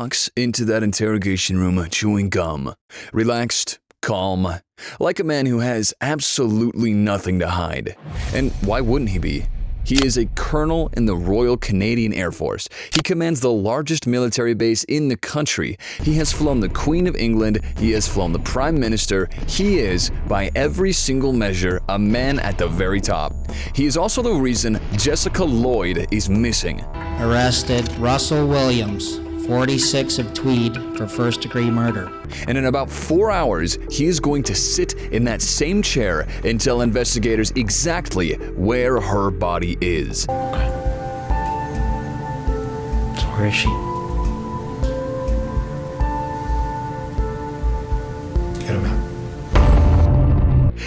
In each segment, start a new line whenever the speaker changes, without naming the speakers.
walks into that interrogation room chewing gum, relaxed, calm, like a man who has absolutely nothing to hide. And why wouldn't he be? He is a colonel in the Royal Canadian Air Force. He commands the largest military base in the country. He has flown the Queen of England. He has flown the Prime Minister. He is, by every single measure, a man at the very top. He is also the reason Jessica Lloyd is missing.
Arrested Russell Williams, 46 of Tweed, for first-degree murder.
And in about 4 hours, he is going to sit in that same chair and tell investigators exactly where her body is.
So where is she? Get him out.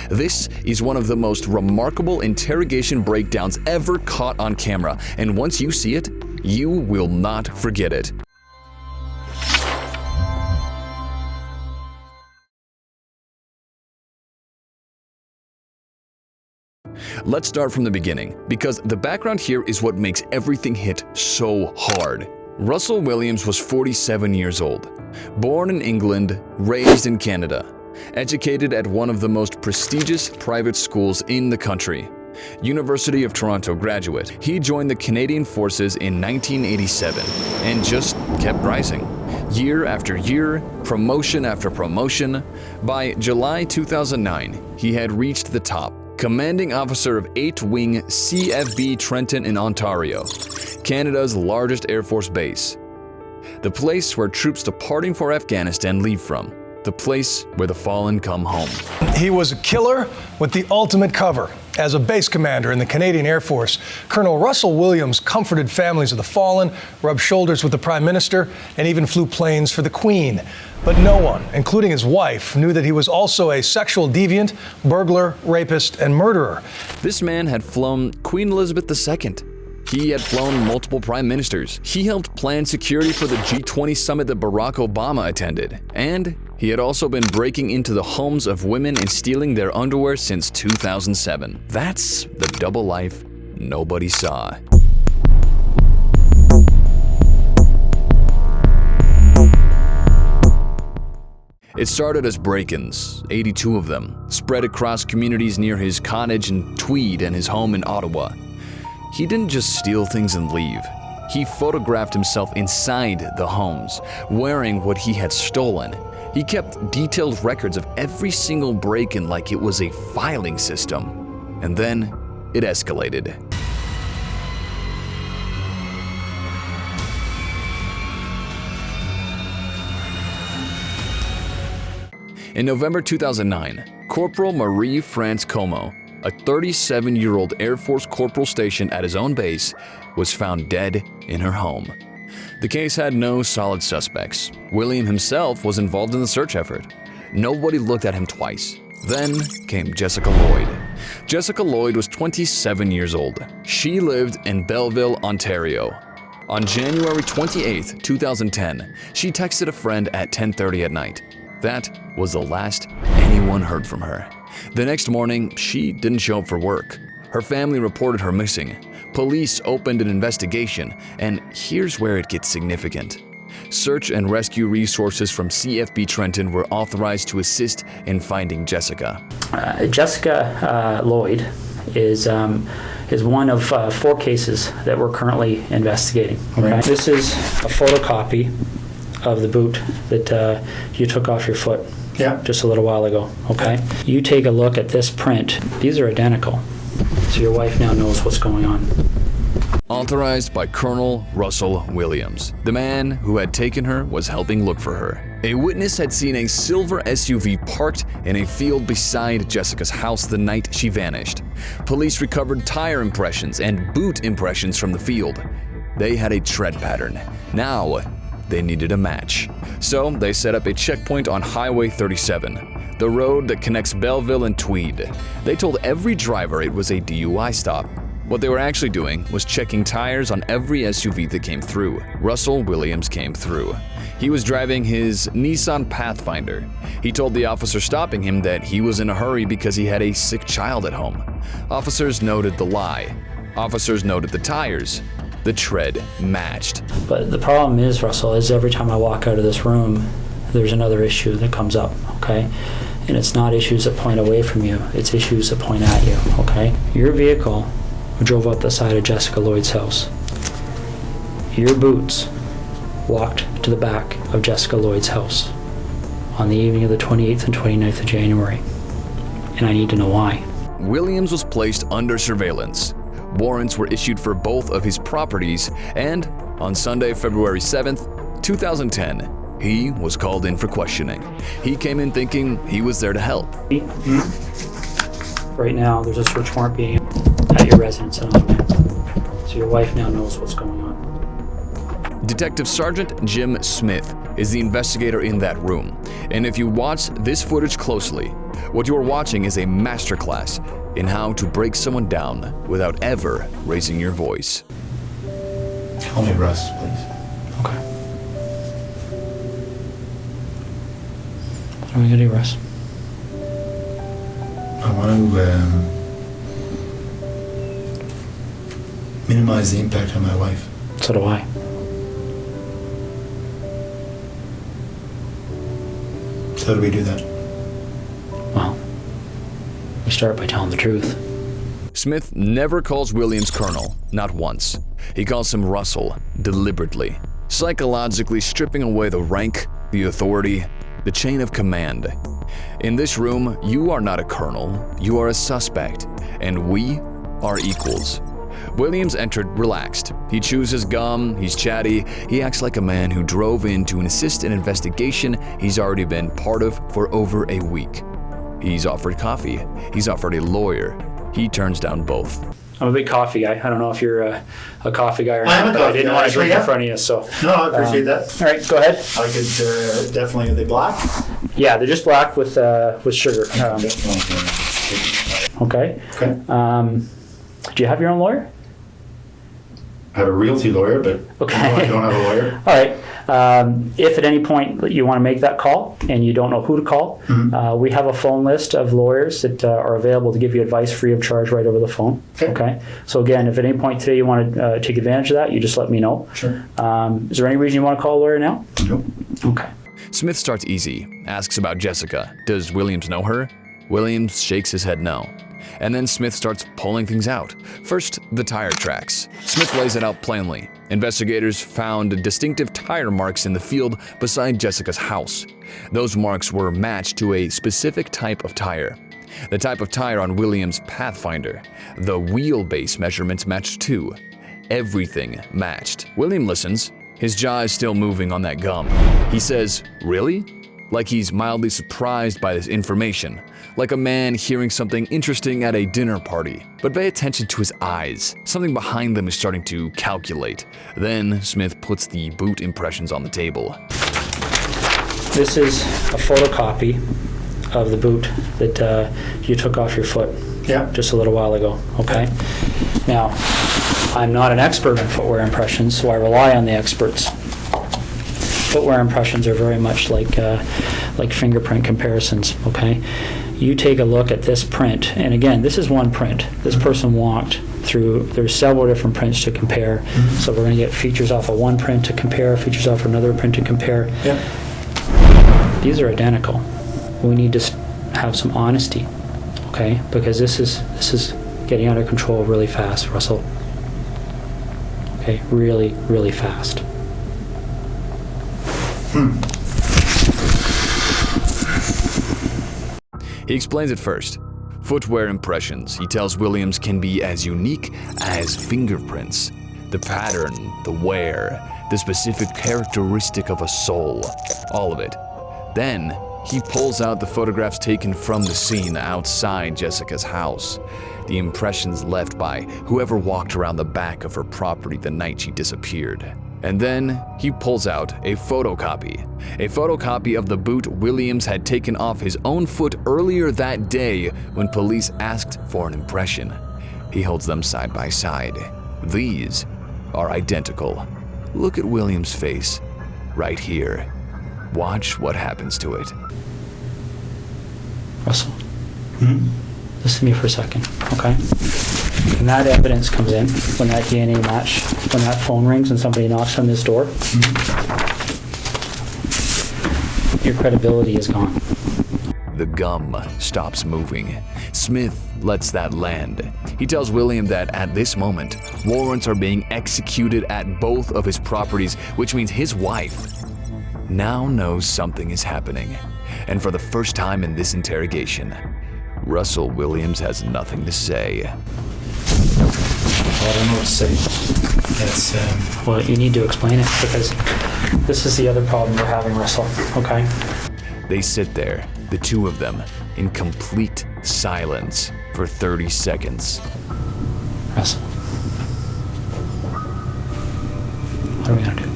This is one of the most remarkable interrogation breakdowns ever caught on camera, and once you see it, you will not forget it. Let's start from the beginning, because the background here is what makes everything hit so hard. Russell Williams was 47 years old, born in England, raised in Canada, educated at one of the most prestigious private schools in the country. University of Toronto graduate. He joined the Canadian Forces in 1987 and just kept rising. Year after year, promotion after promotion. By July 2009, he had reached the top. Commanding officer of 8th Wing CFB Trenton in Ontario, Canada's largest Air Force base. The place where troops departing for Afghanistan leave from. The place where the fallen come home.
He was a killer with the ultimate cover. As a base commander in the Canadian Air Force, Colonel Russell Williams comforted families of the fallen, rubbed shoulders with the Prime Minister, and even flew planes for the Queen. But no one, including his wife, knew that he was also a sexual deviant, burglar, rapist, and murderer.
This man had flown Queen Elizabeth II. He had flown multiple prime ministers. He helped plan security for the G20 summit that Barack Obama attended. And he had also been breaking into the homes of women and stealing their underwear since 2007. That's the double life nobody saw. It started as break-ins, 82 of them, spread across communities near his cottage in Tweed and his home in Ottawa. He didn't just steal things and leave. He photographed himself inside the homes, wearing what he had stolen. He kept detailed records of every single break-in like it was a filing system. And then it escalated. In November 2009, Corporal Marie France Como, a 37-year-old Air Force corporal stationed at his own base, was found dead in her home. The case had no solid suspects. William himself was involved in the search effort. Nobody looked at him twice. Then came Jessica Lloyd. Jessica Lloyd was 27 years old. She lived in Belleville, Ontario. On January 28, 2010, she texted a friend at 10:30 at night. That was the last anyone heard from her. The next morning, she didn't show up for work. Her family reported her missing. Police opened an investigation, and here's where it gets significant. Search and rescue resources from CFB Trenton were authorized to assist in finding Jessica.
Jessica Lloyd is one of 4 cases that we're currently investigating. Okay? This is a photocopy of the boot that you took off your foot just a little while ago. Okay? You take a look at this print. These are identical. So your wife now knows what's going on.
Authorized by Colonel Russell Williams. The man who had taken her was helping look for her. A witness had seen a silver SUV parked in a field beside Jessica's house the night she vanished. Police recovered tire impressions and boot impressions from the field. They had a tread pattern. Now, they needed a match. So they set up a checkpoint on Highway 37, the road that connects Belleville and Tweed. They told every driver it was a DUI stop. What they were actually doing was checking tires on every SUV that came through. Russell Williams came through. He was driving his Nissan Pathfinder. He told the officer stopping him that he was in a hurry because he had a sick child at home. Officers noted the lie. Officers noted the tires. The tread matched.
But the problem is, Russell, is every time I walk out of this room, there's another issue that comes up, okay? And it's not issues that point away from you, it's issues that point at you, okay? Your vehicle drove up the side of Jessica Lloyd's house. Your boots walked to the back of Jessica Lloyd's house on the evening of the 28th and 29th of January. And I need to know why.
Williams was placed under surveillance. Warrants were issued for both of his properties, and on Sunday, February 7th, 2010, he was called in for questioning. He came in thinking he was there to help.
Right now, there's a search warrant being at your residence in Ottawa. So your wife now knows what's going on.
Detective Sergeant Jim Smith is the investigator in that room. And if you watch this footage closely, what you're watching is a masterclass in how to break someone down without ever raising your voice.
Call me Russ, please.
Okay. What are we gonna do, Russ?
I want to minimize the impact on my wife.
So do I.
So how do we do that?
Well, we start by telling the truth.
Smith never calls Williams Colonel, not once. He calls him Russell, deliberately, psychologically stripping away the rank, the authority, the chain of command. In this room, you are not a colonel, you are a suspect, and we are equals. Williams entered relaxed. He chews his gum, he's chatty, he acts like a man who drove in to assist an investigation he's already been part of for over a week. He's offered coffee, he's offered a lawyer. He turns down both.
I'm a big coffee guy. I don't know if you're a coffee guy or not.
I am a
but
coffee
I didn't
guy,
want to
actually,
drink in
yeah.
front of you, so.
No, I appreciate that.
All right, go ahead.
I could definitely, are they black?
Yeah, they're just black with sugar. Okay.
Okay.
Do you have your own lawyer?
I have a realty lawyer, but
Okay.
no, I don't have a lawyer.
All right. If at any point you want to make that call and you don't know who to call, we have a phone list of lawyers that are available to give you advice free of charge right over the phone.
Okay.
So again, if at any point today you want to take advantage of that, you just let me know.
Sure.
Is there any reason you want to call a lawyer now?
Nope.
Okay.
Smith starts easy, asks about Jessica. Does Williams know her? Williams shakes his head no. And then Smith starts pulling things out. First, the tire tracks. Smith lays it out plainly. Investigators found distinctive tire marks in the field beside Jessica's house. Those marks were matched to a specific type of tire. The type of tire on Williams' Pathfinder. The wheelbase measurements matched too. Everything matched. William listens. His jaw is still moving on that gum. He says, "Really?" Like he's mildly surprised by this information. Like a man hearing something interesting at a dinner party. But pay attention to his eyes. Something behind them is starting to calculate. Then Smith puts the boot impressions on the table.
This is a photocopy of the boot that you took off your foot
Yeah.
just a little while ago, okay? Now, I'm not an expert in footwear impressions, so I rely on the experts. Footwear impressions are very much like fingerprint comparisons, okay? You take a look at this print, and again, this is one print. This person walked through, there's several different prints to compare, so we're gonna get features off of one print to compare, features off another print to compare.
Yeah.
These are identical. We need to have some honesty, okay? Because this is getting out of control really fast, Russell. Okay, really, really fast.
He explains it first. Footwear impressions, he tells Williams, can be as unique as fingerprints. The pattern, the wear, the specific characteristic of a sole, all of it. Then, he pulls out the photographs taken from the scene outside Jessica's house. The impressions left by whoever walked around the back of her property the night she disappeared. And then he pulls out a photocopy of the boot Williams had taken off his own foot earlier that day when police asked for an impression. He holds them side by side. These are identical. Look at Williams' face, right here. Watch what happens to it.
Russell, listen to me for a second, okay? And that evidence comes in when that DNA match, when that phone rings and somebody knocks on this door. Your credibility is gone.
The gum stops moving. Smith lets that land. He tells William that at this moment, warrants are being executed at both of his properties, which means his wife now knows something is happening. And for the first time in this interrogation, Russell Williams has nothing to say.
I don't know what to say. It's,
Well, you need to explain it, because this is the other problem we're having, Russell, okay?
They sit there, the two of them, in complete silence for 30 seconds.
Russell. What are we gonna do?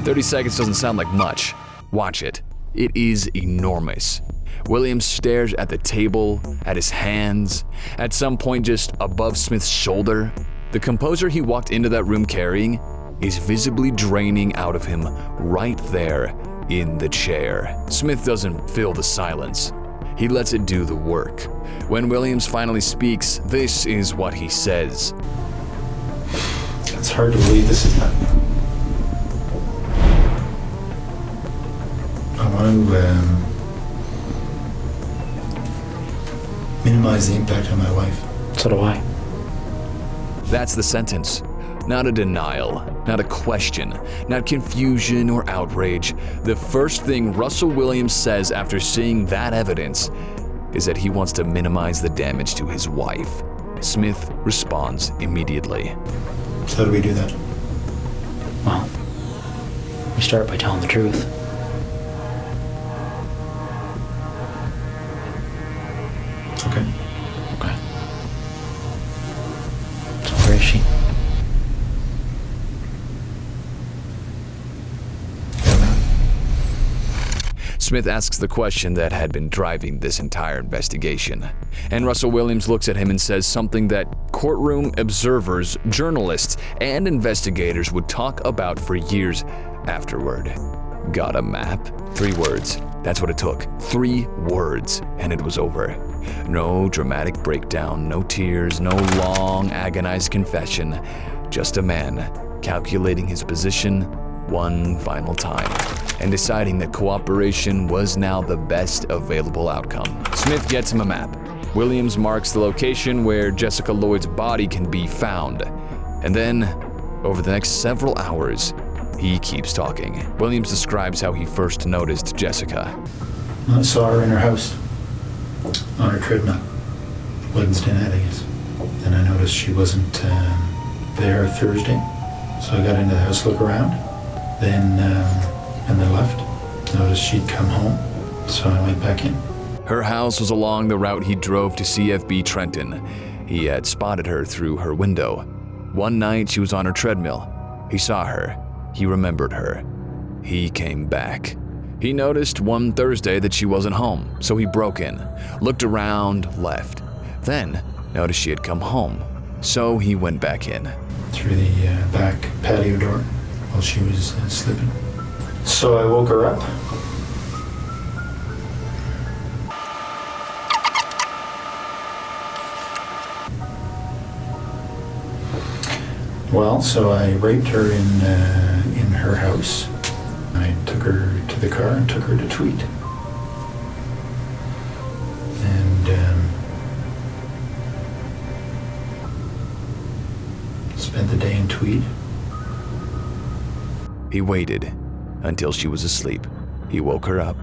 30 seconds doesn't sound like much. Watch it. It is enormous. Williams stares at the table, at his hands, at some point just above Smith's shoulder. The composure he walked into that room carrying is visibly draining out of him right there in the chair. Smith doesn't fill the silence. He lets it do the work. When Williams finally speaks, this is what he says.
it's hard to believe this is happening. I want to minimize the impact on my wife.
So do I.
That's the sentence. Not a denial, not a question, not confusion or outrage. The first thing Russell Williams says after seeing that evidence is that he wants to minimize the damage to his wife. Smith responds immediately.
So how do we do that?
Well, we start by telling the truth.
Okay.
Okay. So where is she?
Smith asks the question that had been driving this entire investigation. And Russell Williams looks at him and says something that courtroom observers, journalists, and investigators would talk about for years afterward. Got a map? 3 words. That's what it took. 3 words, and it was over. No dramatic breakdown, no tears, no long, agonized confession. Just a man calculating his position one final time and deciding that cooperation was now the best available outcome. Smith gets him a map. Williams marks the location where Jessica Lloyd's body can be found. And then, over the next several hours, he keeps talking. Williams describes how he first noticed Jessica.
I saw her in her house, on her treadmill, Wednesday night, I guess. Then I noticed she wasn't there Thursday, so I got into the house to look around. Then, and then left. Noticed she'd come home, so I went back in.
Her house was along the route he drove to CFB Trenton. He had spotted her through her window. One night she was on her treadmill. He saw her. He remembered her. He came back. He noticed one Thursday that she wasn't home, so he broke in, looked around, left. Then noticed she had come home, so he went back in.
Through the back patio door while she was sleeping. So I woke her up. Well, so I raped her in her house. I took her to the car and took her to Tweed. And spent the day in Tweed.
He waited until she was asleep. He woke her up.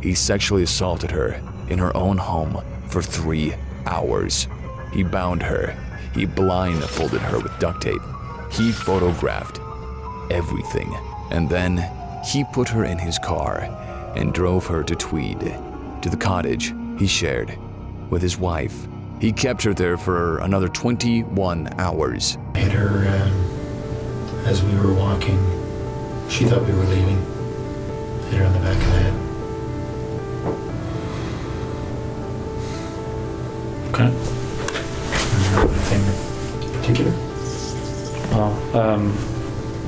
He sexually assaulted her in her own home for 3 hours. He bound her. He blindfolded her with duct tape. He photographed everything. And then he put her in his car and drove her to Tweed, to the cottage he shared with his wife. He kept her there for another 21 hours.
I hit her as we were walking. She thought we were leaving. Hit her on the back of the head.
Okay.
Anything in particular?
Well,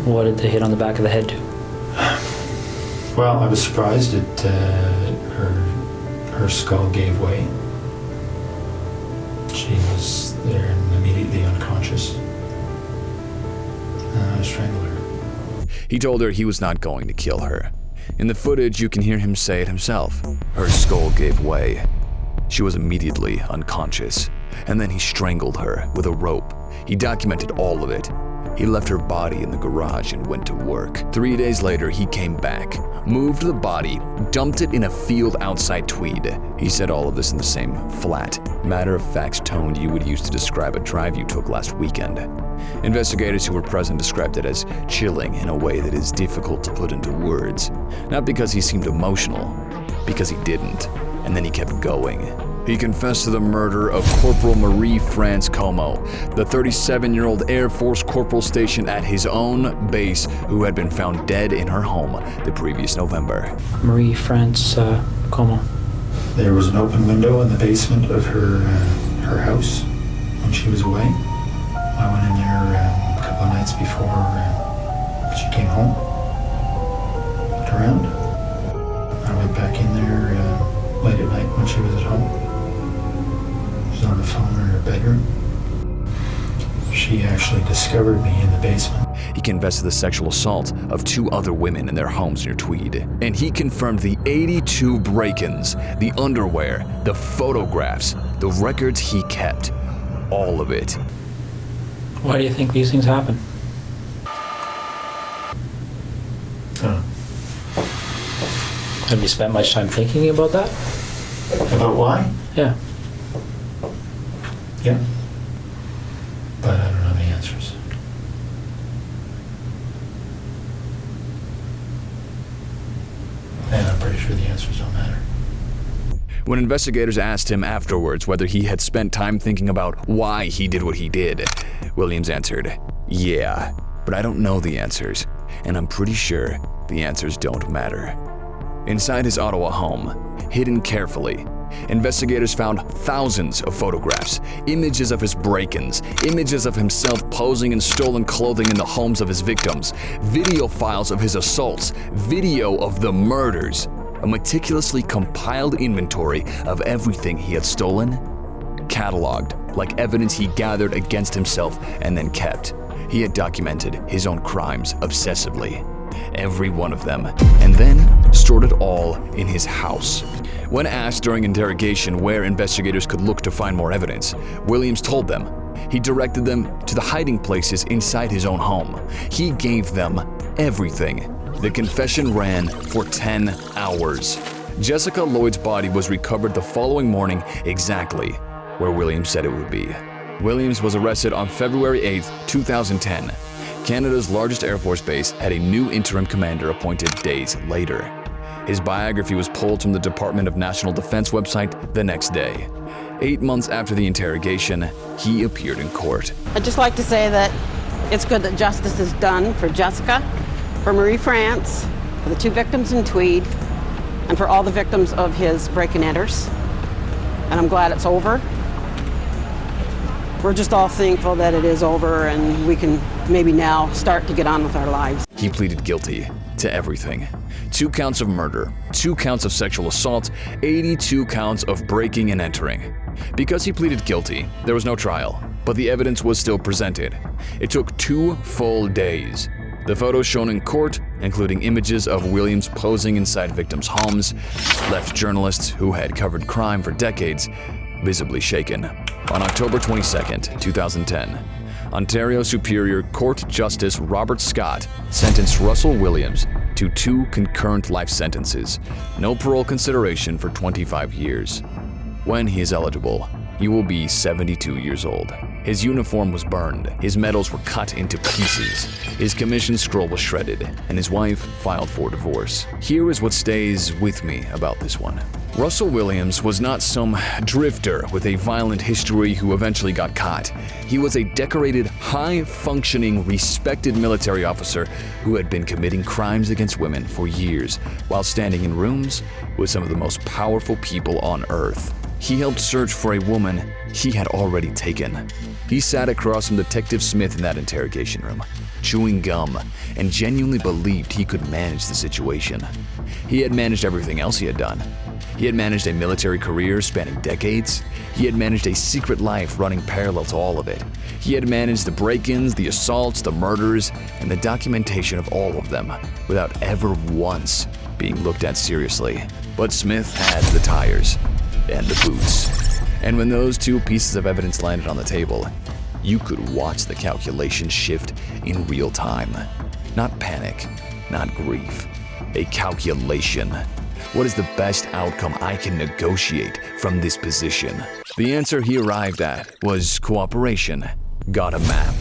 what did the hit on the back of the head do?
Well, I was surprised that her skull gave way. She was there and immediately unconscious. I strangled her.
He told her he was not going to kill her. In the footage, you can hear him say it himself. Her skull gave way. She was immediately unconscious, and then he strangled her with a rope. He documented all of it. He left her body in the garage and went to work. 3 days later, he came back, moved the body, dumped it in a field outside Tweed. He said all of this in the same flat, matter-of-fact tone you would use to describe a drive you took last weekend. Investigators who were present described it as chilling in a way that is difficult to put into words. Not because he seemed emotional, because he didn't. And then he kept going. He confessed to the murder of Corporal Marie France Como, the 37-year-old Air Force corporal stationed at his own base who had been found dead in her home the previous November.
Marie France Como.
There was an open window in the basement of her house when she was away. I went in there a couple of nights before she came home. Looked around. I went back in there late at night when she was at home. She was on the phone in her bedroom. She actually discovered me in the basement.
He confessed to the sexual assault of 2 other women in their homes near Tweed. And he confirmed the 82 break-ins, the underwear, the photographs, the records he kept. All of it.
Why do you think these things happen? Have you spent much time thinking about that?
About why?
Yeah.
Yeah. But I don't know the answers. And I'm pretty sure the answers don't matter.
When investigators asked him afterwards whether he had spent time thinking about why he did what he did, Williams answered, "Yeah, but I don't know the answers, and I'm pretty sure the answers don't matter." Inside his Ottawa home, hidden carefully, investigators found thousands of photographs, images of his break-ins, images of himself posing in stolen clothing in the homes of his victims, video files of his assaults, video of the murders, a meticulously compiled inventory of everything he had stolen, cataloged like evidence he gathered against himself and then kept. He had documented his own crimes obsessively, every one of them, and then stored it all in his house. When asked during interrogation where investigators could look to find more evidence, Williams told them he directed them to the hiding places inside his own home. He gave them everything. The confession ran for 10 hours. Jessica Lloyd's body was recovered the following morning exactly where Williams said it would be. Williams was arrested on February 8, 2010. Canada's largest Air Force base had a new interim commander appointed days later. His biography was pulled from the Department of National Defense website the next day. 8 months after the interrogation, he appeared in court.
I'd just like to say that it's good that justice is done for Jessica, for Marie France, for the 2 victims in Tweed, and for all the victims of his break-and-enters. And I'm glad it's over. We're just all thankful that it is over and we can maybe now start to get on with our lives.
He pleaded guilty to everything. 2 counts of murder, 2 counts of sexual assault, 82 counts of breaking and entering. Because he pleaded guilty, there was no trial, but the evidence was still presented. It took 2 full days. The photos shown in court, including images of Williams posing inside victims' homes, left journalists who had covered crime for decades visibly shaken. On October 22, 2010, Ontario Superior Court Justice Robert Scott sentenced Russell Williams to 2 concurrent life sentences, no parole consideration for 25 years. When he is eligible, he will be 72 years old. His uniform was burned, his medals were cut into pieces, his commission scroll was shredded, and his wife filed for divorce. Here is what stays with me about this one. Russell Williams was not some drifter with a violent history who eventually got caught. He was a decorated, high-functioning, respected military officer who had been committing crimes against women for years while standing in rooms with some of the most powerful people on Earth. He helped search for a woman he had already taken. He sat across from Detective Smith in that interrogation room, chewing gum, and genuinely believed he could manage the situation. He had managed everything else he had done. He had managed a military career spanning decades. He had managed a secret life running parallel to all of it. He had managed the break-ins, the assaults, the murders, and the documentation of all of them without ever once being looked at seriously. But Smith had the tires and the boots. And when those two pieces of evidence landed on the table, you could watch the calculations shift in real time. Not panic, not grief. A calculation. What is the best outcome I can negotiate from this position? The answer he arrived at was cooperation. Got a map.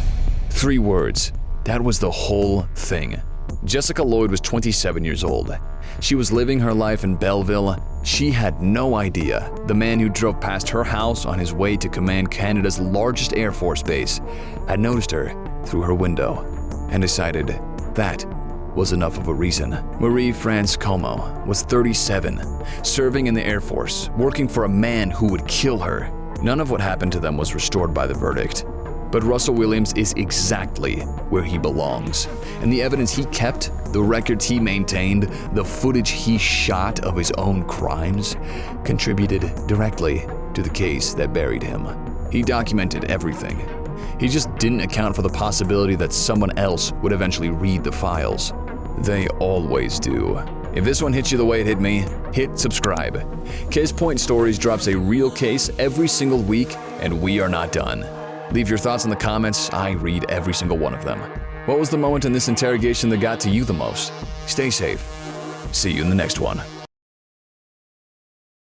3 words. That was the whole thing. Jessica Lloyd was 27 years old. She was living her life in Belleville. She had no idea the man who drove past her house on his way to command Canada's largest Air Force base had noticed her through her window and decided that was enough of a reason. Marie-France Como was 37, serving in the Air Force, working for a man who would kill her. None of what happened to them was restored by the verdict. But Russell Williams is exactly where he belongs. And the evidence he kept, the records he maintained, the footage he shot of his own crimes, contributed directly to the case that buried him. He documented everything. He just didn't account for the possibility that someone else would eventually read the files. They always do. If this one hits you the way it hit me, hit subscribe. CasePoint Stories drops a real case every single week, and we are not done. Leave your thoughts in the comments. I read every single one of them. What was the moment in this interrogation that got to you the most? Stay safe. See you in the next one.